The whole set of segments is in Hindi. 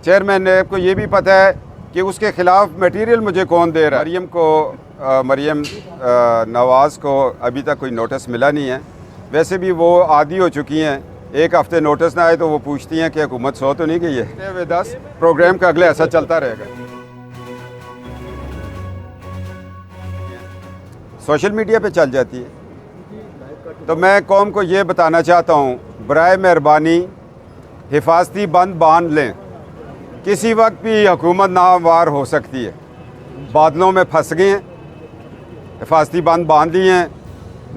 चेयरमैन नेब को ये भी पता है कि उसके ख़िलाफ़ मटेरियल मुझे कौन दे रहा है। मरीम नवाज़ को अभी तक कोई नोटिस मिला नहीं है। वैसे भी वो आदी हो चुकी हैं, एक हफ़्ते नोटिस ना आए तो वो पूछती हैं कि हुकूमत सो तो नहीं गई है। वे 10 प्रोग्राम का अगले ऐसा चलता रहेगा। सोशल मीडिया पे चल जाती है। तो मैं कौम को ये बताना चाहता हूँ, बराए मेहरबानी हिफाजती बंद बांध लें। किसी वक्त भी हुकूमत नाहमवार हो सकती है। बादलों में फंस गए हैं, हिफाजती बंद बांध लिए हैं,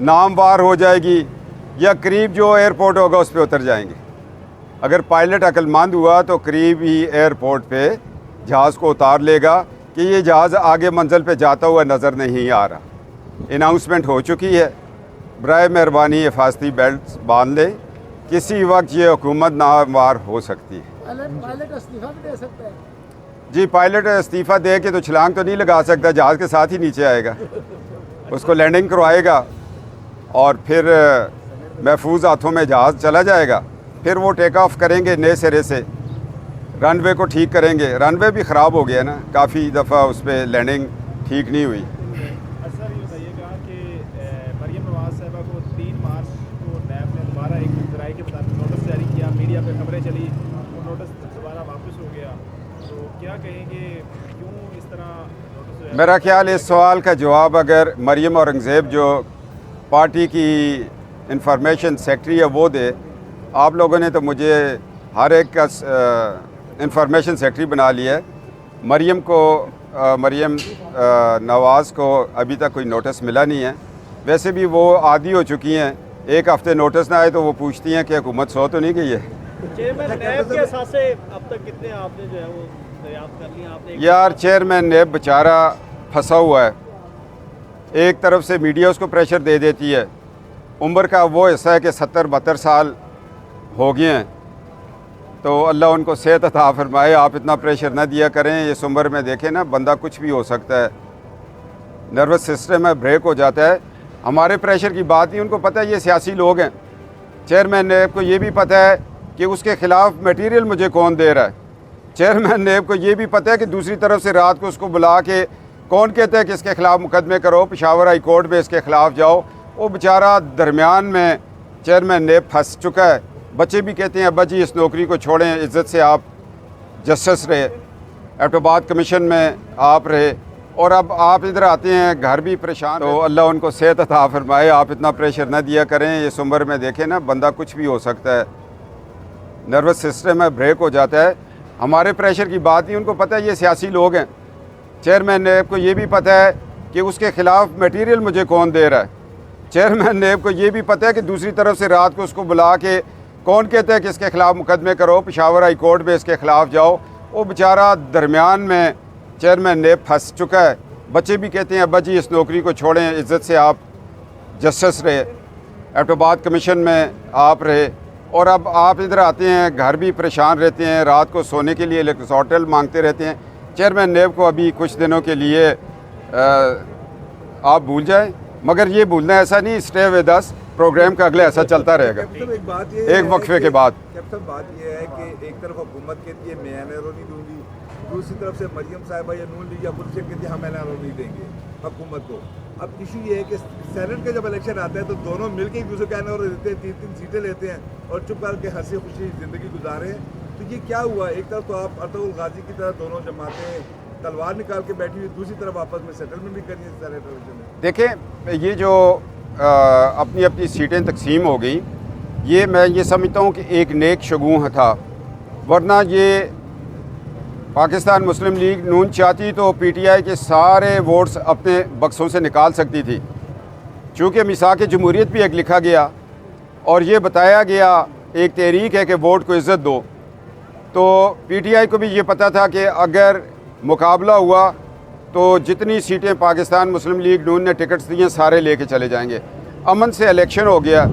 नामवार हो जाएगी या करीब जो एयरपोर्ट होगा उस पर उतर जाएंगे। अगर पायलट अक्लमंद हुआ तो करीब ही एयरपोर्ट पे जहाज़ को उतार लेगा कि ये जहाज़ आगे मंजिल पे जाता हुआ नज़र नहीं आ रहा। अनाउंसमेंट हो चुकी है। बराए मेहरबानी हिफाजती बेल्ट बांध लें, किसी वक्त ये हुकूमत नामवार हो सकती है। पायलट इस्तीफा भी दे सकता है जी, पायलट इस्तीफ़ा दे के तो छलांग तो नहीं लगा सकता, जहाज़ के साथ ही नीचे आएगा, उसको लैंडिंग करवाएगा और फिर महफूज हाथों में जहाज़ चला जाएगा। फिर वो टेक ऑफ करेंगे नए सिरे से, रनवे को ठीक करेंगे। रनवे भी ख़राब हो गया ना, काफ़ी दफ़ा उस पर लैंडिंग ठीक नहीं हुई। सर ये बताइएगा कि मरीम नवाज़ साहिबा को 3 मार्च को नैब ने दोबारा एक जराये के मुताबिक नोटिस जारी किया, मीडिया पर खबरें चली, वो नोटिस दोबारा वापस हो गया। तो क्या कहेंगे, क्यों इस तरह नोटिस? मेरा ख्याल इस सवाल का जवाब अगर मरीम औरंगज़ेब जो पार्टी की इंफॉर्मेशन सेक्रेटरी है वो दे। आप लोगों ने तो मुझे हर एक का इंफॉर्मेशन सेक्रेटरी बना लिया है। मरीम नवाज़ को अभी तक कोई नोटिस मिला नहीं है। वैसे भी वो आदी हो चुकी हैं, एक हफ़्ते नोटिस ना आए तो वो पूछती हैं कि हुकूमत सो तो नहीं गई है। चेयरमैन नैब के हिसाब से अब तक कितने आपने जो है वो दरियाफ्त कर लिया आपने? यार, चेयरमैन नेब बेचारा फंसा हुआ है। एक तरफ से मीडिया उसको प्रेशर दे देती है। उम्र का वो हिस्सा है कि 70-72 साल हो गए हैं, तो अल्लाह उनको सेहत अता फरमाए। आप इतना प्रेशर ना दिया करें। इस उम्र में देखें ना, बंदा कुछ भी हो सकता है, नर्वस सिस्टम है, ब्रेक हो जाता है। हमारे प्रेशर की बात नहीं, उनको पता है ये सियासी लोग हैं। चेयरमैन नेब को ये भी पता है कि उसके ख़िलाफ़ मटेरियल मुझे कौन दे रहा है। चेयरमैन नेब को ये भी पता है कि दूसरी तरफ से रात को उसको बुला के कौन कहता है कि इसके ख़िलाफ़ मुकदमे करो, पेशावर हाई कोर्ट में इसके ख़िलाफ़ जाओ। वो बेचारा दरमियान में चेयरमैन नेब फंस चुका है। बच्चे भी कहते हैं अब्बा जी इस नौकरी को छोड़ें, इज़्ज़त से आप जस्टिस रहे, एबटाबाद कमीशन में आप रहे, और अब आप इधर आते हैं घर भी परेशान। तो अल्लाह उनको सेहत अता फरमाए। आप इतना प्रेशर ना दिया करें। इस उम्र में देखें ना, बंदा कुछ भी हो सकता है, नर्वस सिस्टम है, ब्रेक हो जाता है। हमारे प्रेशर की बात नहीं, उनको पता है ये सियासी लोग हैं। चेयरमैन नेब को ये भी पता है कि उसके ख़िलाफ़ मटेरियल मुझे कौन दे रहा है। चेयरमैन नेब को ये भी पता है कि दूसरी तरफ से रात को उसको बुला के कौन कहता है कि इसके ख़िलाफ़ मुकदमे करो, पेशावर हाई कोर्ट में इसके ख़िलाफ़ जाओ। वो बेचारा दरमियान में चेयरमैन नेब फंस चुका है। बच्चे भी कहते हैं अब्बा जी इस नौकरी को छोड़ें, इज़्ज़त से आप जस्टिस रहे, एबटाबाद कमीशन में आप रहे, और अब आप इधर आते हैं घर भी परेशान रहते हैं, रात को सोने के लिए होटल मांगते रहते हैं। चेयरमैन नेब को अभी कुछ दिनों के लिए आप भूल जाएं, मगर ये भूलना ऐसा नहीं। स्टे विद अस प्रोग्राम का अगले ऐसा चलता रहेगा। एक वक्फे के बाद कैप्टन, बात यह है कि एक तरफ हुकूमत कहती है मैं एनआरओ नहीं दूंगी, दूसरी तरफ से मरियम साहिबा या नून लीग या पुलिस कहती है हम एनआरओ नहीं देंगे हुकूमत को। अब इशू ये है कि सेनेट का जब इलेक्शन आता है तो दोनों मिलकर एक दूसरे को एनआरओ देते हैं, 3-3 सीटें लेते हैं और चुप करके हंसी खुशी ज़िंदगी गुजारे हैं। तो ये क्या हुआ? एक तरफ तो आप अर्तुगरुल गाजी की तरह दोनों जमातें तलवार निकाल के बैठी हुई, दूसरी तरफ आपस में सेटलमेंट भी करी है सेनेट इलेक्शन में। देखें, ये जो अपनी अपनी सीटें तकसीम हो गई, ये मैं ये समझता हूँ कि एक नेक शगुन था। वरना ये पाकिस्तान मुस्लिम लीग नून चाहती तो पीटीआई के सारे वोट्स अपने बक्सों से निकाल सकती थी। चूँकि मिसाक जमहूरियत भी एक लिखा गया और ये बताया गया, एक तहरीक है कि वोट को इज़्ज़त दो, तो पीटीआई को भी ये पता था कि अगर मुकाबला हुआ तो जितनी सीटें पाकिस्तान मुस्लिम लीग नून ने टिकट्स दिए सारे लेके चले जाएंगे। अमन से इलेक्शन हो गया,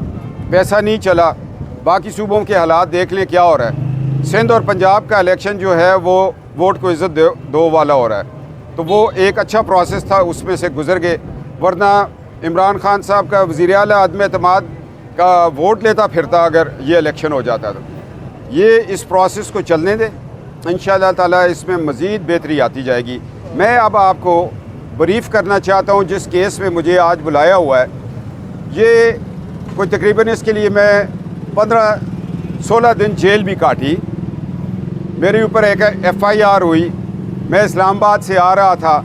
पैसा नहीं चला। बाकी सूबों के हालात देख लें क्या हो रहा है। सिंध और पंजाब का इलेक्शन जो है वो वोट को इज़्ज़त दो वाला हो रहा है, तो वो एक अच्छा प्रोसेस था, उसमें से गुजर गए। वरना इमरान खान साहब का वज़ीर आला अदम एतमाद का वोट लेता फिरता अगर ये इलेक्शन हो जाता। तो ये इस प्रोसेस को चलने दें, इंशाअल्लाह ताला इसमें मज़ीद बेहतरी आती जाएगी। मैं अब आपको ब्रीफ़ करना चाहता हूँ जिस केस में मुझे आज बुलाया हुआ है। ये कोई तकरीबन इसके लिए मैं 15-16 दिन जेल भी काटी। मेरे ऊपर एक FIR हुई। मैं इस्लामाबाद से आ रहा था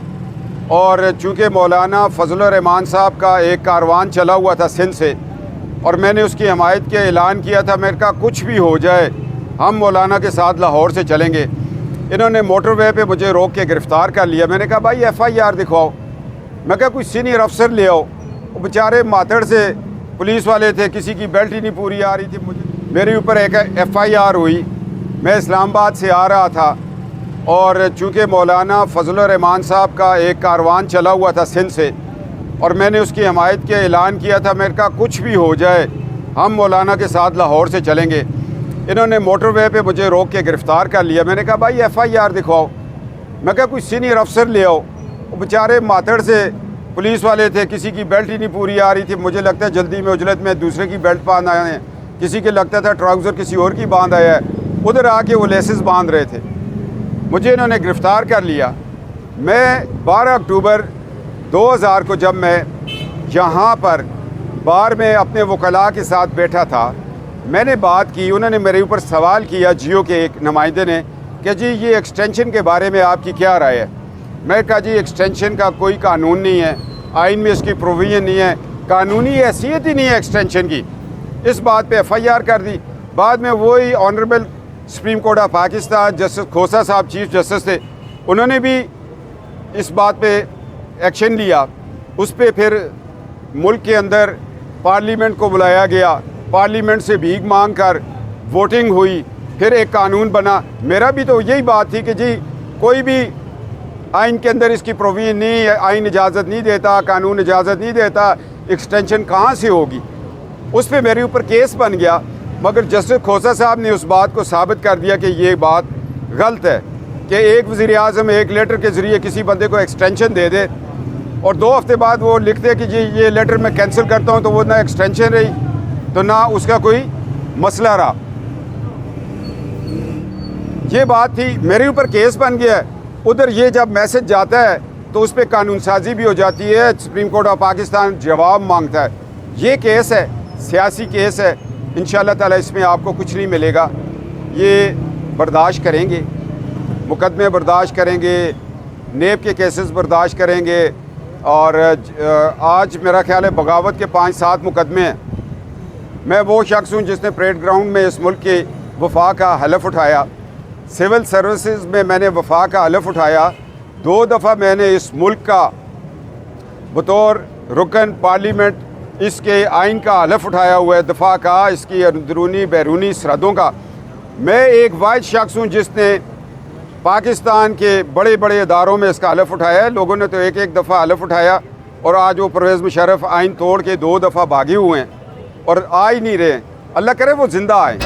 और चूँकि मौलाना फजलुर रहमान साहब का एक कारवान चला हुआ था सिंध से, और मैंने उसकी हमायत के ऐलान किया था। मैंने कहा कुछ भी हो जाए हम मौलाना के साथ लाहौर से चलेंगे। इन्होंने मोटरवे पे मुझे रोक के गिरफ़्तार कर लिया। मैंने कहा भाई FIR दिखाओ। मैं कहा कोई सीनियर अफसर ले आओ। वो बेचारे मातड़ से पुलिस वाले थे, किसी की बेल्ट ही नहीं पूरी आ रही थी। मेरे ऊपर एक FIR हुई। मैं इस्लामाबाद से आ रहा था और चूँकि मौलाना फजलुर रहमान साहब का एक कारवान चला हुआ था सिंध से, और मैंने उसकी हमायत के ऐलान किया था। मैंने कहा कुछ भी हो जाए हम मौलाना के साथ लाहौर से चलेंगे। इन्होंने मोटरवे पे मुझे रोक के गिरफ़्तार कर लिया। मैंने कहा भाई FIR दिखाओ। मैं कहा कोई सीनियर अफसर ले आओ। वो बेचारे मातड़ से पुलिस वाले थे, किसी की बेल्ट ही नहीं पूरी आ रही थी। मुझे लगता है जल्दी में उजलत में दूसरे की बेल्ट बांध आए हैं, किसी के लगता था ट्राउज़र किसी और की बांध आया है, उधर आके वो लेसेस बांध रहे थे। मुझे इन्होंने गिरफ़्तार कर लिया। मैं 12 अक्टूबर 2000 को जब मैं यहाँ पर बार में अपने वकला के साथ बैठा था, मैंने बात की। उन्होंने मेरे ऊपर सवाल किया, जियो के एक नुमाइंदे ने, कि जी ये एक्सटेंशन के बारे में आपकी क्या राय है। मैं कहा जी एक्सटेंशन का कोई कानून नहीं है, आइन में इसकी प्रोविज़न नहीं है, कानूनी हैसियत ही नहीं है एक्सटेंशन की। इस बात पे FIR कर दी। बाद में वही honourable supreme court of Pakistan justice Khosa sahib chief justice थे, उन्होंने भी इस बात पे एक्शन लिया। उस पर फिर मुल्क के अंदर पार्लियामेंट को बुलाया गया, पार्लियामेंट से भीख मांग कर वोटिंग हुई, फिर एक कानून बना। मेरा भी तो यही बात थी कि जी कोई भी आइन के अंदर इसकी प्रोविज़न नहीं है, आइन इजाज़त नहीं देता, कानून इजाज़त नहीं देता, एक्सटेंशन कहाँ से होगी। उस पर मेरे ऊपर केस बन गया, मगर जस्टिस खोसा साहब ने उस बात को साबित कर दिया कि ये बात गलत है कि एक वज़ीर आज़म एक लेटर के ज़रिए किसी बंदे को एक्सटेंशन दे दे और 2 हफ्ते बाद वो लिखते कि जी ये लेटर मैं कैंसिल करता हूँ, तो वो ना एक्सटेंशन रही तो ना उसका कोई मसला रहा। ये बात थी, मेरे ऊपर केस बन गया है। उधर ये जब मैसेज जाता है तो उस पर कानून साजी भी हो जाती है, सुप्रीम कोर्ट ऑफ पाकिस्तान जवाब मांगता है। ये केस है, सियासी केस है। इंशाअल्लाह ताला इसमें आपको कुछ नहीं मिलेगा। ये बर्दाश्त करेंगे, मुकदमे बर्दाश्त करेंगे, नेब के केसेस बर्दाश्त करेंगे। और आज मेरा ख्याल है बगावत के 5-7 मुकदमे हैं। मैं वो शख्स हूँ जिसने परेड ग्राउंड में इस मुल्क के वफा का हलफ उठाया। सिविल सर्विसेज में मैंने वफा का हलफ उठाया। 2 दफ़ा मैंने इस मुल्क का बतौर रुकन पार्लियामेंट इसके आइन का हलफ उठाया हुआ है, दफ़ा का, इसकी अंदरूनी बैरूनी सरहदों का। मैं एक वाहिद शख्स हूँ जिसने पाकिस्तान के बड़े बड़े इदारों में इसका हलफ उठाया है। लोगों ने तो एक दफ़ा हलफ उठाया और आज वो परवेज़ मुशर्रफ आइन तोड़ के 2 दफ़ा भागे हुए हैं और आ ही नहीं रहे। अल्लाह करे वो ज़िंदा आए।